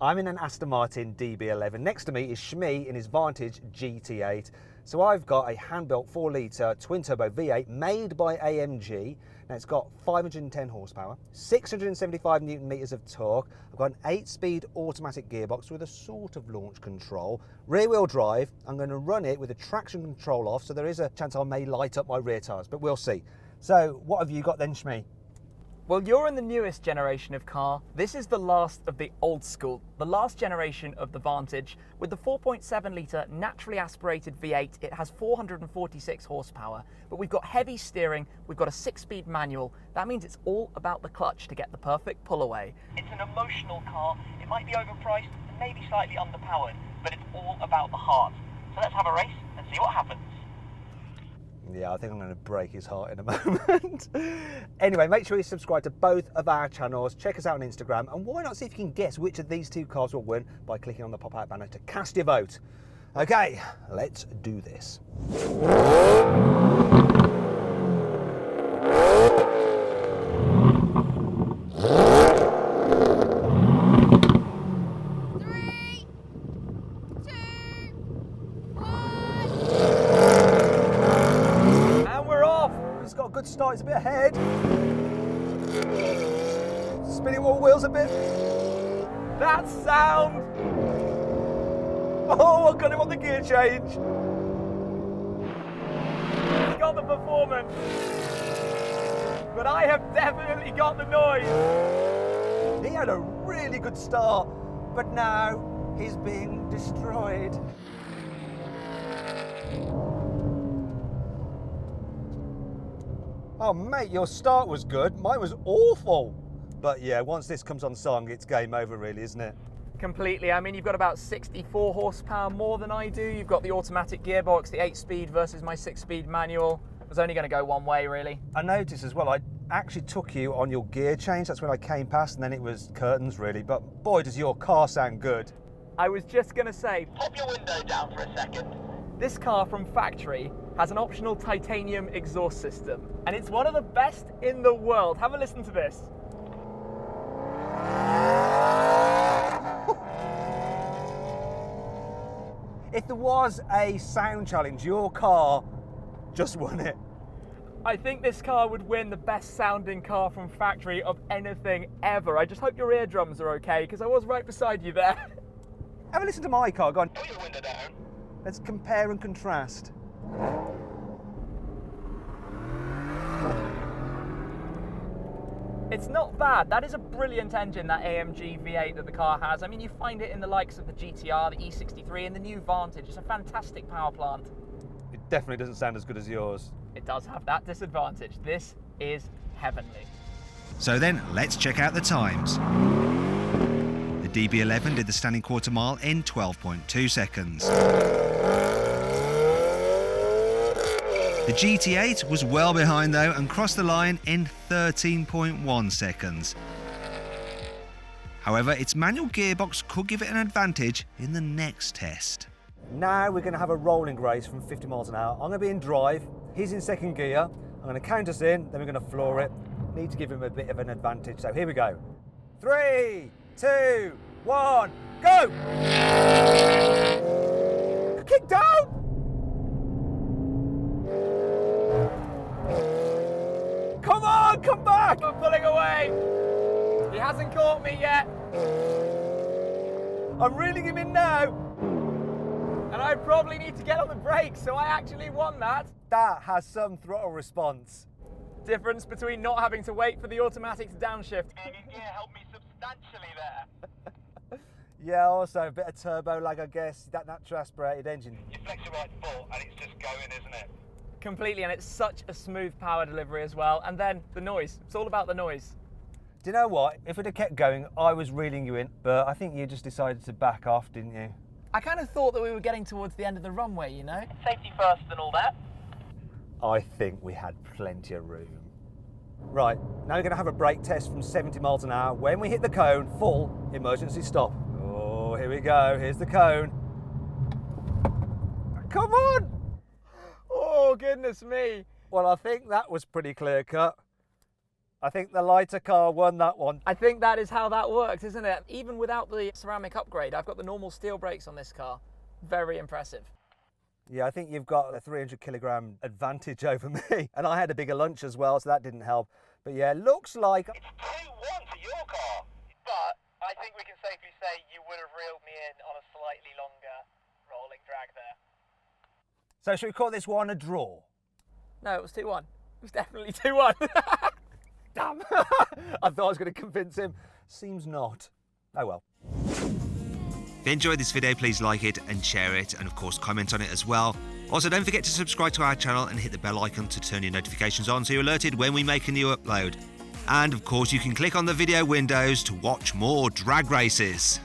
I'm in an Aston Martin DB11. Next to me is Shmee in his Vantage GT8. So I've got a hand-built 4-litre twin-turbo V8 made by AMG. Now it's got 510 horsepower, 675 newton meters of torque. I've got an 8-speed automatic gearbox with a sort of launch control. Rear-wheel drive. I'm going to run it with the traction control off, so there is a chance I may light up my rear tyres, but we'll see. So what have you got then, Shmee? Well, you're in the newest generation of car. This is the last of the old school, the last generation of the Vantage. With the 4.7 litre naturally aspirated V8, it has 446 horsepower, but we've got heavy steering, we've got a 6-speed manual. That means it's all about the clutch to get the perfect pull away. It's an emotional car. It might be overpriced and maybe slightly underpowered, but it's all about the heart. So let's have a race and see what happens. Yeah, I think I'm going to break his heart in a moment. Anyway, make sure you subscribe to both of our channels. Check us out on Instagram. And why not see if you can guess which of these two cars will win by clicking on the pop-out banner to cast your vote. Okay, let's do this. Start, it's a bit ahead. Spinning all wheels a bit. That sound! Oh, I got him on the gear change. He's got the performance. But I have definitely got the noise. He had a really good start, but now he's being destroyed. Oh mate, your start was good, mine was awful. But yeah, once this comes on song, it's game over really, isn't it? Completely. I mean, you've got about 64 horsepower more than I do. You've got the automatic gearbox, the 8-speed versus my 6-speed manual. It was only going to go one way really. I noticed as well, I actually took you on your gear change. That's when I came past, and then it was curtains really. But boy, does your car sound good. I was just going to say, pop your window down for a second. This car from factory has an optional titanium exhaust system, and it's one of the best in the world. Have a listen to this. If there was a sound challenge, your car just won it. I think this car would win the best sounding car from factory of anything ever. I just hope your eardrums are okay, because I was right beside you there. Have a listen to my car, go on. Put your window down. Let's compare and contrast. It's not bad. That is a brilliant engine, that AMG V8 that the car has. I mean, you find it in the likes of the GTR, the E63 and the new Vantage. It's a fantastic power plant. It definitely doesn't sound as good as yours. It does have that disadvantage. This is heavenly. So then, let's check out the times. The DB11 did the standing quarter mile in 12.2 seconds. The GT8 was well behind though and crossed the line in 13.1 seconds. However, its manual gearbox could give it an advantage in the next test. Now we're going to have a rolling race from 50 miles an hour. I'm going to be in drive, he's in second gear. I'm going to count us in, then we're going to floor it. Need to give him a bit of an advantage. So here we go. 3, 2, 1, go! Kick down! Come on, come back! I'm pulling away. He hasn't caught me yet. I'm reeling him in now. And I probably need to get on the brakes, so I actually won that. That has some throttle response. Difference between not having to wait for the automatic to downshift. Yeah, helped me substantially there. Yeah, also a bit of turbo lag, I guess. That natural aspirated engine. You flex your right foot and it's just going, isn't it? Completely, and it's such a smooth power delivery as well. And then the noise. It's all about the noise. Do you know what? If it had kept going, I was reeling you in, but I think you just decided to back off, didn't you? I kind of thought that we were getting towards the end of the runway, you know? Safety first and all that. I think we had plenty of room. Right, now we're going to have a brake test from 70 miles an hour. When we hit the cone, full emergency stop. Oh, here we go. Here's the cone. Come on! Oh, goodness me. Well, I think that was pretty clear cut. I think the lighter car won that one. I think that is how that works, isn't it? Even without the ceramic upgrade, I've got the normal steel brakes on this car. Very impressive. Yeah, I think you've got a 300 kilogram advantage over me. And I had a bigger lunch as well, so that didn't help. But yeah, looks like... It's 2-1 for your car. But I think we can safely say you would have reeled me in on a slightly longer rolling drag there. So should we call this one a draw? No, it was 2-1. It was definitely 2-1. Damn! I thought I was going to convince him. Seems not. Oh well. If you enjoyed this video, please like it and share it, and of course comment on it as well. Also, don't forget to subscribe to our channel and hit the bell icon to turn your notifications on so you're alerted when we make a new upload. And of course, you can click on the video windows to watch more drag races.